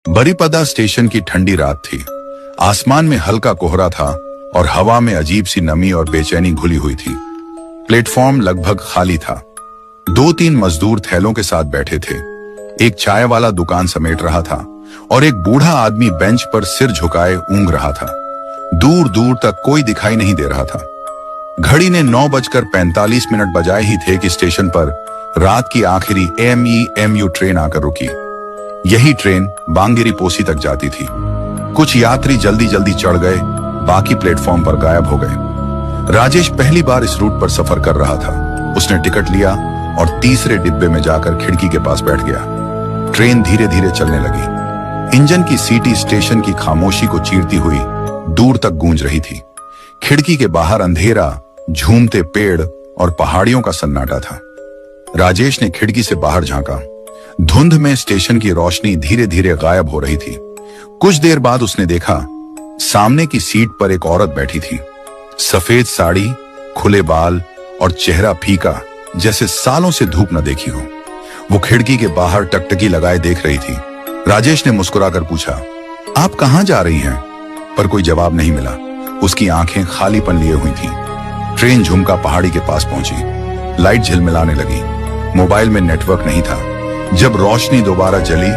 बरीपदा station की ठंडी रात थी। आसमान में हल्का कोहरा था और हवा में अजीब सी नमी और बेचैनी घुली हुई थी। प्लेटफॉर्म लगभग खाली था। 2-3 मजदूर थैलों के साथ बैठे थे। एक चाय वाला दुकान समेट रहा था और एक बूढ़ा आदमी बेंच पर सिर झुकाए ऊँग रहा था। दूर दूर तक कोई दिखाई नहीं दे रहा था। घड़ी ने 9:45 बजाए ही थे कि स्टेशन पर रात की आखिरी MEMU ट्रेन आकर रुकी। यही ट्रेन बांगेरी पोसी तक जाती थी। कुछ यात्री जल्दी जल्दी चढ़ गए, बाकी प्लेटफॉर्म पर गायब हो गए। राजेश पहली बार इस रूट पर सफर कर रहा था। उसने टिकट लिया और तीसरे डिब्बे में जाकर खिड़की के पास बैठ गया। ट्रेन धीरे धीरे चलने लगी। इंजन की सीटी स्टेशन की खामोशी को चीरती हुई दूर तक गूंज रही थी। खिड़की के बाहर अंधेरा, झूमते पेड़ और पहाड़ियों का सन्नाटा था। राजेश ने खिड़की से बाहर झांका। धुंध में स्टेशन की रोशनी धीरे धीरे गायब हो रही थी। कुछ देर बाद उसने देखा, सामने की सीट पर एक औरत बैठी थी। सफेद साड़ी, खुले बाल और चेहरा फीका, जैसे सालों से धूप न देखी हो। वो खिड़की के बाहर टकटकी लगाए देख रही थी। राजेश ने मुस्कुराकर पूछा, आप कहां जा रही हैं? पर कोई जवाब नहीं मिला। उसकी आंखें खालीपन लिए हुई थीं। ट्रेन झुमका पहाड़ी के पास पहुंची। लाइट झिलमिलाने लगी। मोबाइल में नेटवर्क नहीं था। जब रोशनी दोबारा जली,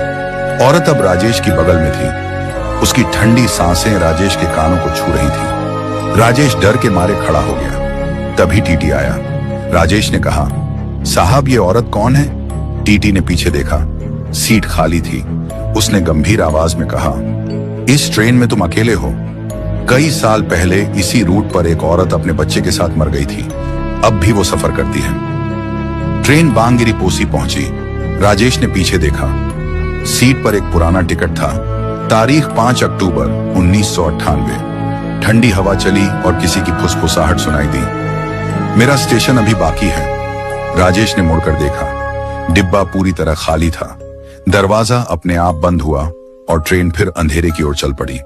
औरत अब राजेश की बगल में थी। उसकी ठंडी सांसें राजेश के कानों को छू रही थी। राजेश डर के मारे खड़ा हो गया। तभी टीटी आया। राजेश ने कहा, साहब ये औरत कौन है? टीटी ने पीछे देखा। सीट खाली थी। उसने गंभीर आवाज में कहा, इस ट्रेन में तुम अकेले हो? कई साल पहले इसी रूट पर एक औरत अपने बच्चे के साथ मर गई थी। अब भी वो सफर करती है। ट्रेन बांगेरी पोसी पहुंची। राजेश ने पीछे देखा। सीट पर एक पुराना टिकट था। तारीख 5 अक्टूबर 1998। ठंडी हवा चली और किसी की फुसफुसाहट सुनाई दी। मेरा स्टेशन अभी बाकी है। राजेश ने मुड़कर देखा। डिब्बा पूरी तरह खाली था। दरवाजा अपने आप बंद हुआ और ट्रेन फिर अंधेरे की ओर चल पड़ी।